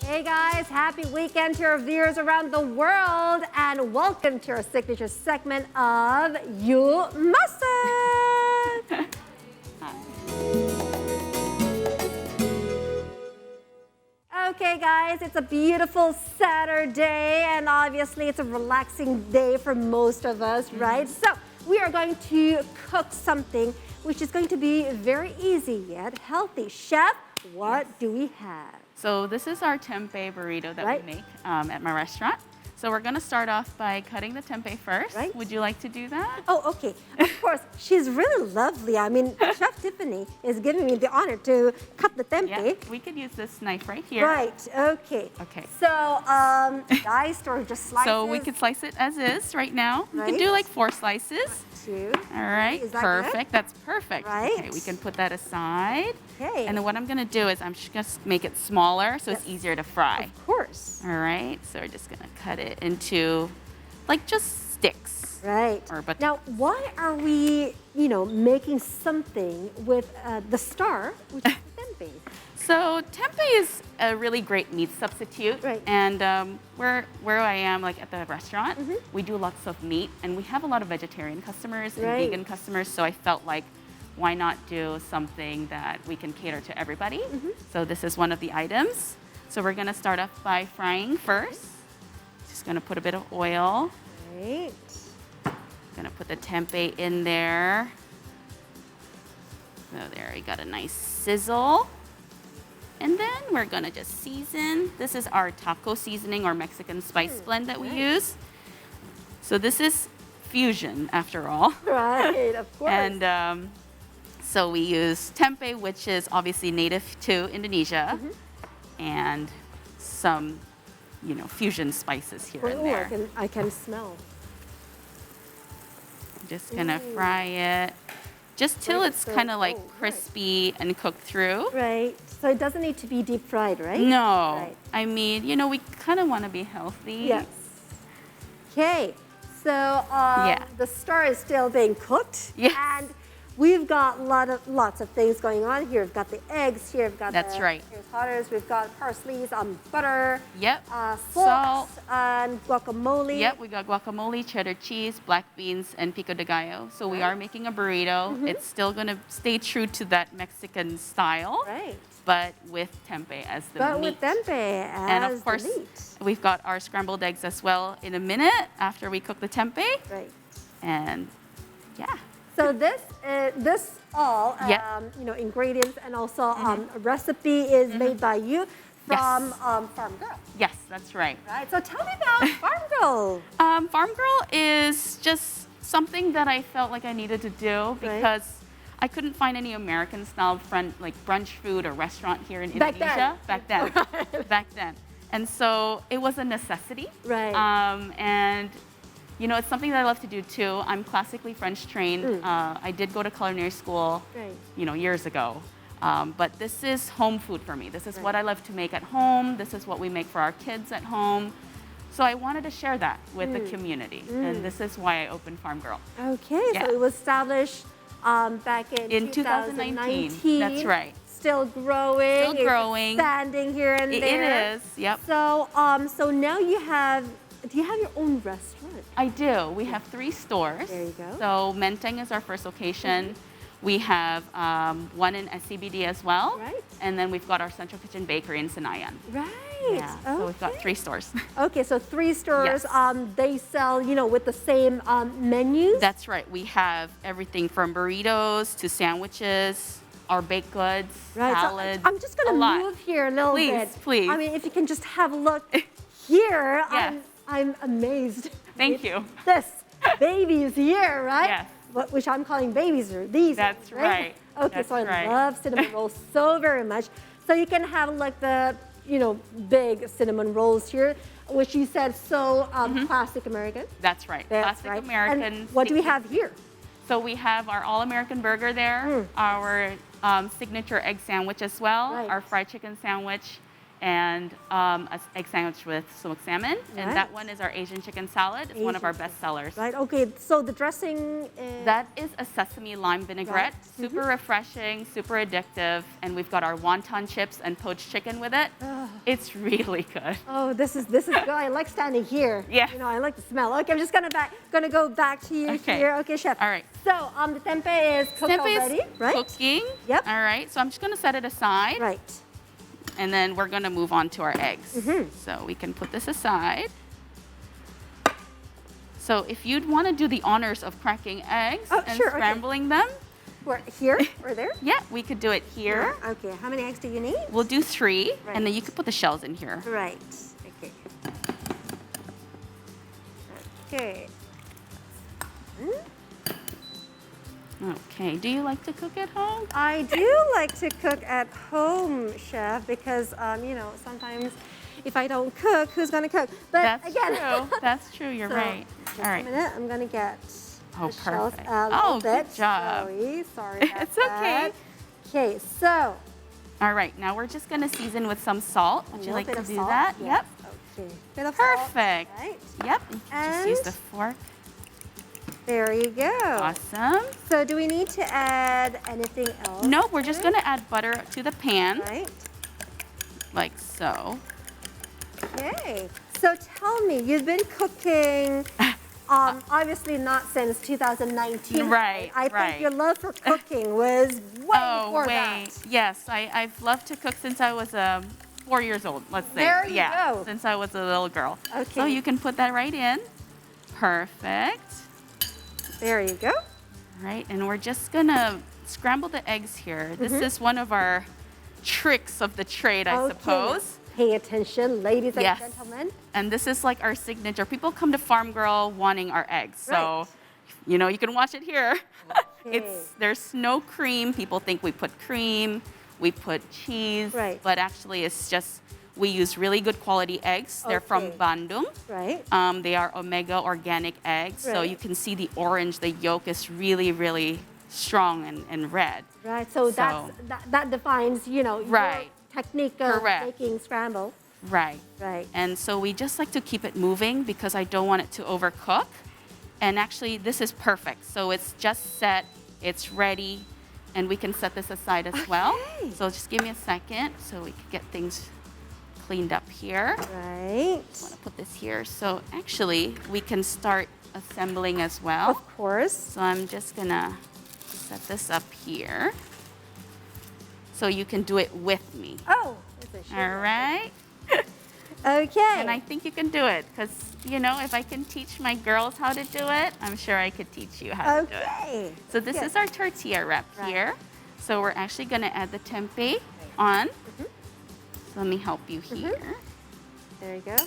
Hey guys, happy weekend to our viewers around the world and welcome to our signature segment of You Masak. Okay guys, it's a beautiful Saturday and obviously it's a relaxing day for most of us, right? So we are going to cook something which is going to be very easy yet healthy. Chef, what do we have? So this is our tempeh burrito that we make at my restaurant. So we're gonna start off by cutting the tempeh first. Right. Would you like to do that? Oh, okay. Of course, she's really lovely. I mean, Chef Tiffany is giving me the honor to cut the tempeh. Yeah, we could use this knife right here. Right, okay. Okay. So, diced or just slices? So we could slice it as is right now. We Right. can do like 4 slices. 2. All right, Is that perfect. good? That's perfect. Right. Okay, we can put that aside. Okay. And then what I'm gonna do is I'm just gonna make it smaller so it's Yes. easier to fry. Of course. All right, so we're just gonna cut it into like just sticks. Right. Or but Now, why are we, making something with the star, which is the tempeh? So tempeh is a really great meat substitute. Right. And where I am, like at the restaurant, we do lots of meat, and we have a lot of vegetarian customers and Right. vegan customers. So I felt like, why not do something that we can cater to everybody? So this is one of the items. So we're gonna start off by frying first. Just gonna put a bit of oil. Right. Gonna put the tempeh in there. So there, we got a nice sizzle. And then we're gonna just season. This is our taco seasoning or Mexican spice blend that we use. So this is fusion after all. Right, of course. And so we use tempeh, which is obviously native to Indonesia, and some, fusion spices here and there. I can smell. Just gonna fry it, just till it's So- kind of like right. crispy and cooked through. Right. So it doesn't need to be deep fried, right? No, Right. I mean, we kind of want to be healthy. Yes. Okay. So the star is still being cooked. Yes. And we've got lots of things going on here. We've got the eggs here. We've got That's right. here's hotters. We've got parsley, butter. Yep. Salt and guacamole. Yep, we got guacamole, cheddar cheese, black beans, and pico de gallo. So we are making a burrito. It's still gonna stay true to that Mexican style, Right. but with tempeh as the But meat. with tempeh as And of course, the meat. we've got our scrambled eggs as well in a minute after we cook the tempeh. Right. And yeah. So this all Yeah. ingredients and also a recipe is made by you from Yes. Farm Girl. Yes, that's right. Right. So tell me about Farm Girl. Farm Girl is just something that I felt like I needed to do because I couldn't find any American style like brunch food or restaurant here in Back Indonesia. then. Back then. And so it was a necessity. Right. And it's something that I love to do too. I'm classically French trained. I did go to culinary school, Right. years ago. But this is home food for me. This is what I love to make at home. This is what we make for our kids at home. So I wanted to share that with the community. And this is why I opened Farm Girl. Okay. Yeah. So it was established back in 2019. That's right. Still growing. Still growing. Expanding here and It there. is, yep. So so now do you have your own restaurant? I do. We have 3 stores. There you go. So Menteng is our first location. We have one in SCBD as well. Right. And then we've got our Central Kitchen Bakery in Senayan. Right. Yeah. So we've got 3 stores. Okay, so 3 stores. Yes. They sell, with the same menus. That's right. We have everything from burritos to sandwiches, our baked goods, Right. salads. So I'm just gonna move here a little bit. Please. I mean, if you can just have a look here. Yes. I'm amazed. Thank you. This babies here, right? Yes. Which I'm calling babies are these. That's ones, right. Okay, That's so I right. love cinnamon rolls so very much. So you can have like the big cinnamon rolls here, which you said so classic American. That's right. That's Classic right. American. And what do we have here? So we have our all-American burger there, our signature egg sandwich as well, Right. our fried chicken sandwich, and an egg sandwich with smoked salmon. And Right. that one is our Asian chicken salad. It's one of our best sellers. Right. Okay. So the dressing is That is a sesame lime vinaigrette. Right. Super refreshing, super addictive. And we've got our wonton chips and poached chicken with it. It's really good. Oh, this is good. I like standing here. Yeah. You know, I like the smell. Okay, I'm just gonna go back to you Okay. here. Okay, chef. All right. So the tempeh is cooked Tempeh is already, right? cooking. Yep. All right. So I'm just going to set it aside. Right. And then we're going to move on to our eggs. Mm-hmm. So we can put this aside. So if you'd want to do the honors of cracking eggs Oh, and sure, okay. scrambling them, Where here or there? yeah, we could do it here. Okay. How many eggs do you need? We'll do 3, Right. and then you could put the shells in here. Right. Okay. Okay. Okay. Do you like to cook at home? I do like to cook at home, chef, because you know, sometimes if I don't cook, who's gonna cook? But That's again, true. That's true. You're so, right. just All right. a minute, I'm gonna get Oh, the shells perfect. out a little Oh, good bit. job. Sorry about It's okay. that. Okay, so All right. Now we're just going to season with some salt. Would you little like bit to of do salt. that? Yes. Yep. Okay. Bit of salt. Perfect. Right. Yep. You can just use And- the fork. There you go. Awesome. So do we need to add anything else? No, we're just going to add butter to the pan, Right. like so. Okay. So tell me, you've been cooking, obviously not since 2019. Right, I right. think your love for cooking was way before that. Yes, I've loved to cook since I was 4 years old, let's say. There you yeah, go. since I was a little girl. So Okay. you can put that right in. Perfect. There you go. Right, and we're just gonna scramble the eggs here. This is one of our tricks of the trade, I Okay. suppose. Pay attention, ladies and Yes. gentlemen. And this is like our signature. People come to Farm Girl wanting our eggs. So, Right. you know, you can watch it here. Okay. There's no cream. People think we put cream, we put cheese. Right. But actually it's just, we use really good quality eggs. They're from Okay. Bandung. Right. They are omega organic eggs. So Right. you can see the orange, the yolk is really, really strong and red. Right. So, that defines, you know, Right. your technique of Correct. making scramble. Right. Right. And so we just like to keep it moving because I don't want it to overcook. And actually this is perfect. So it's just set, it's ready, and we can set this aside as well. Okay. So just give me a second so we can get things cleaned up here. Right. I want to put this here. So actually we can start assembling as well. Of course. So I'm just gonna set this up here so you can do it with me. Oh, it's a All right? Okay. And I think you can do it because, you know, if I can teach my girls how to do it, I'm sure I could teach you how to do it. Okay. So this Good. is our tortilla wrap Right. here. So we're actually going to add the tempeh on. Mm-hmm. So let me help you here. There you go.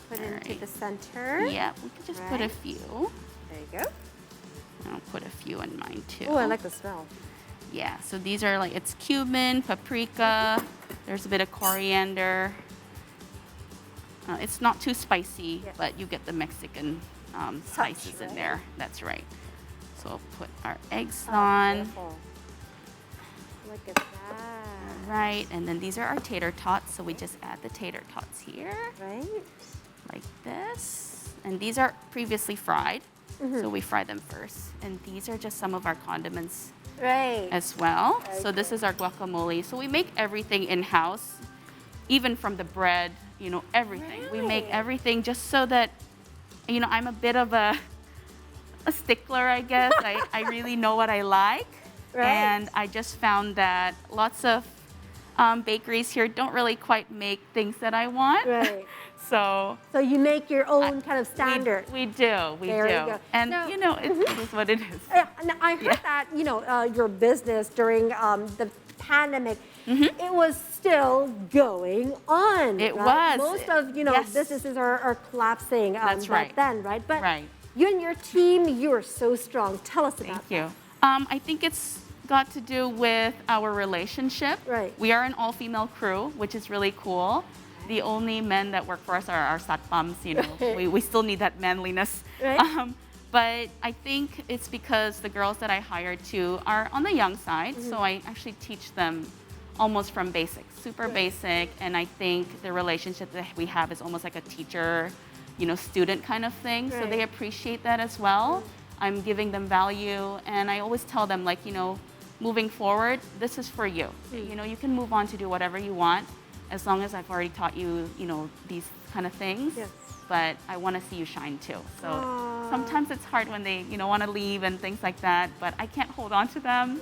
Put it All into right. the center. Yeah, we can just put a Right. few. There you go. I'll put a few in mine too. Oh, I like the smell. Yeah, so these are like, it's cumin, paprika, there's a bit of coriander. It's not too spicy, Yes. but you get the Mexican spices in right? there. That's right. So we'll put our eggs Oh, on. beautiful. Look at that. Right, and then these are our tater tots, so we just add the tater tots here, Right? like this. And these are previously fried, Mm-hmm. so we fry them first. And these are just some of our condiments Right. as well. So Okay. this is our guacamole. So we make everything in-house, even from the bread, you know, everything. We make Really? everything just so that, you know, I'm a bit of a stickler, I guess. I really know what I like. Right. And I just found that lots of bakeries here don't really quite make things that I want. Right. So So you make your own kind of standard. we do. There you go. And, Now- you know, it is what it is. Yeah, and I heard Yeah. that, you know, your business during the pandemic, Mm-hmm. it was still going on. It right? was. Most of, you know, Yes. businesses are collapsing That's back right. then, right? But Right. you and your team, you are so strong. Tell us about Thank you. I think it's got to do with our relationship. Right. We are an all-female crew, which is really cool. The only men that work for us are our satpams, you know. Right. We still need that manliness. Right. But I think it's because the girls that I hired too are on the young side, Mm-hmm. so I actually teach them almost from basic, super basic. And I think the relationship that we have is almost like a teacher, student kind of thing. So they appreciate that as well. I'm giving them value, and I always tell them, like, moving forward, this is for you. You can move on to do whatever you want, as long as I've already taught you, these kind of things. Yes. But I want to see you shine too. So sometimes it's hard when they, want to leave and things like that, but I can't hold on to them.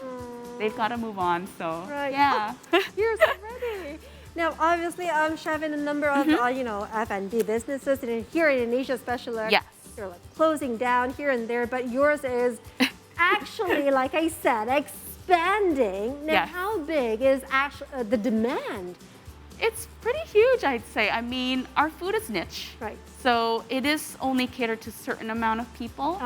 They've got to move on, so yeah. You're so ready. Now, obviously, Chef, in a number of, F&B businesses, and here in Asia especially, Yes. they're like closing down here and there, but yours is actually, like I said, expanding. Now, Yes. how big is actually the demand? It's pretty huge, I'd say. I mean, our food is niche. Right. So it is only catered to a certain amount of people.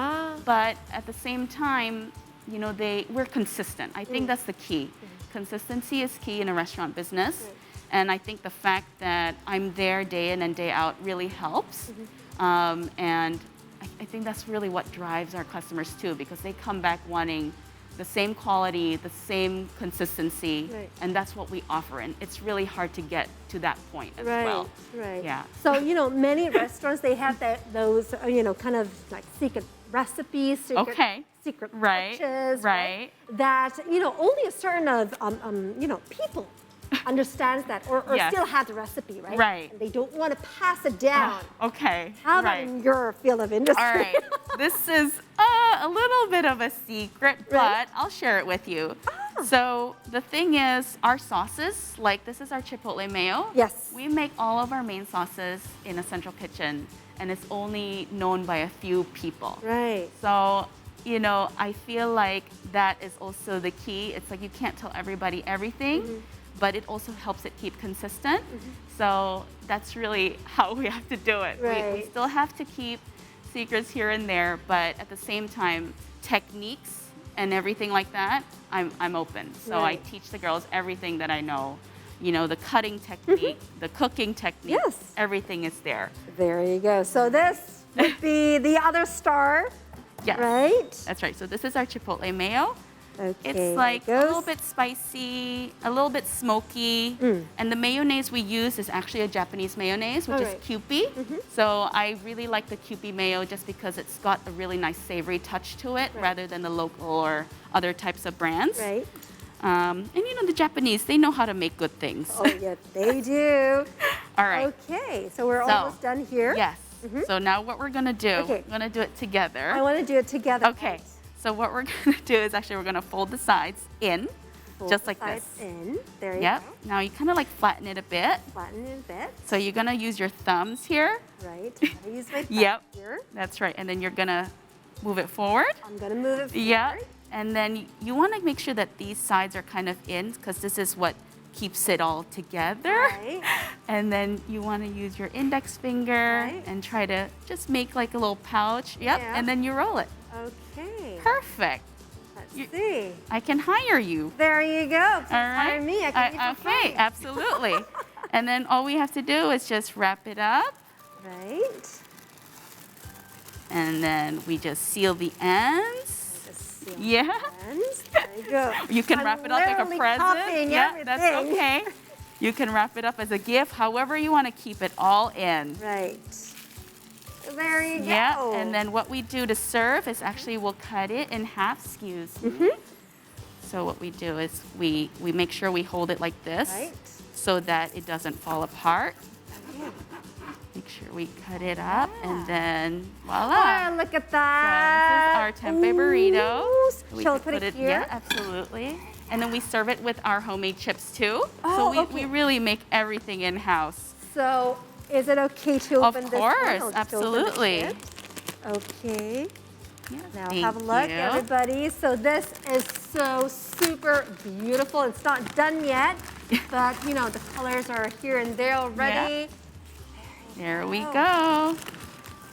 But at the same time, we're consistent. I think that's the key. Consistency is key in a restaurant business. And I think the fact that I'm there day in and day out really helps. And I think that's really what drives our customers too, because they come back wanting the same quality, the same consistency, and that's what we offer. And it's really hard to get to that point as well. Right. Yeah. So, many restaurants, they have those, kind of like secret recipes, secret touches, right. that, only a certain of, people understands that or Yes. still have the recipe, right? Right. And they don't want to pass it down. Okay. How about in your field of industry? All right. This is a little bit of a secret, but I'll share it with you. So the thing is, our sauces, like this is our Chipotle Mayo. Yes. We make all of our main sauces in a central kitchen, and it's only known by a few people. Right. So, I feel like that is also the key. It's like you can't tell everybody everything, but it also helps it keep consistent. So that's really how we have to do it. We still have to keep secrets here and there, but at the same time, techniques and everything like that, I'm open. So I teach the girls everything that I know. The cutting technique, the cooking technique, everything is there. There you go. So this would be the other star, right? That's right. So this is our Chipotle Mayo. Okay, it's like a little bit spicy, a little bit smoky, and the mayonnaise we use is actually a Japanese mayonnaise, which is Kewpie. So I really like the Kewpie mayo just because it's got a really nice savory touch to it rather than the local or other types of brands. Right. And the Japanese, they know how to make good things. Oh, yeah, they do. All right. Okay, so we're almost done here. Yes. So now what we're going to do, we're going to do it together. I want to do it together. Okay. So what we're going to do is actually we're going to fold the sides in, just like this. In. There you Yep. go. Now you kind of like flatten it a bit. Flatten it a bit. So you're going to use your thumbs here. Right. I use my thumb here. That's right. And then you're going to move it forward. I'm going to move it forward. Yeah. And then you want to make sure that these sides are kind of in, because this is what keeps it all together. Right. And then you want to use your index finger and try to just make like a little pouch. Yep. Yeah. And then you roll it. Okay. Perfect. Let's see. I can hire you. There you go. Please All right. hire me. I can eat for free. Okay, absolutely. And then all we have to do is just wrap it up. Right. And then we just seal the ends. Just seal Yeah. the ends. There you go. You can wrap it up like a literally present. copying Yeah, everything. that's okay. You can wrap it up as a gift, however you want to keep it all in. Right. There you go. Yeah, and then what we do to serve is actually we'll cut it in half, excuse me. So what we do is we make sure we hold it like this so that it doesn't fall apart. Make sure we cut it up and then voila. Oh, look at that. So this is our tempeh burrito. Ooh. Shall we put it here? Yeah, absolutely. And then we serve it with our homemade chips too. Oh, so we really make everything in-house. So is it okay to open this one? Of course, I'll just absolutely. open the chip. Okay. Yeah, Now thank have a look, you. everybody. So this is so super beautiful. It's not done yet, but the colors are here and there already. There we go.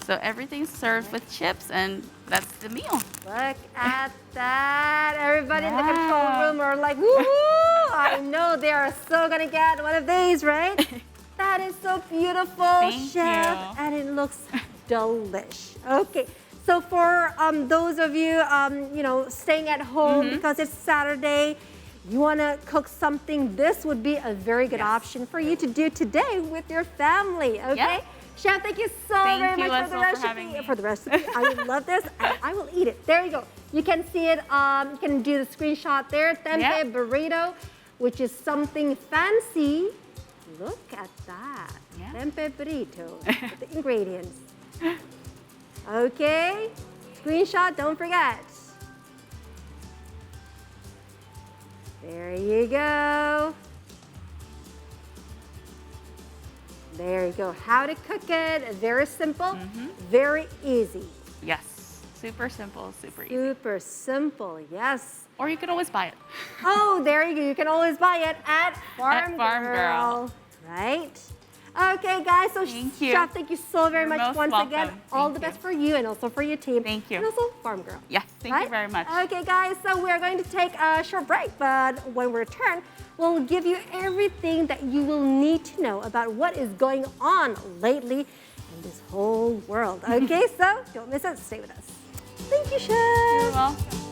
So everything's served with chips, and that's the meal. Look at that. Everybody in the control room are like, woohoo! I know they are so gonna get one of these, right? That is so beautiful, Thank Chef. you. And it looks delish. Okay. So for those of you, staying at home because it's Saturday, you want to cook something, this would be a very good option for you to do today with your family, okay? Yeah. Chef, thank you so Thank very you much as for the well recipe. for having me. I would love this, and I will eat it. There you go. You can see it, you can do the screenshot there, Tempeh Burrito, which is something fancy. Look at that, Tempeh Burrito, with the ingredients. Okay, screenshot, don't forget. There you go. There you go. How to cook it. Very simple, very easy. Yes, super simple, super easy. Super simple, yes. Or you could always buy it. Oh, there you go. You can always buy it at Farm Girl. Right? Okay, guys. So, Thank you. Chef, thank you so very You're much most once welcome. again. All the Thank best for you and also for your team. Thank you. And also Farm Girl. Yes, thank you very much. Okay, guys. So we're going to take a short break, but when we return, we'll give you everything that you will need to know about what is going on lately in this whole world. Okay, so don't miss it. Stay with us. Thank you, Chef. You're welcome.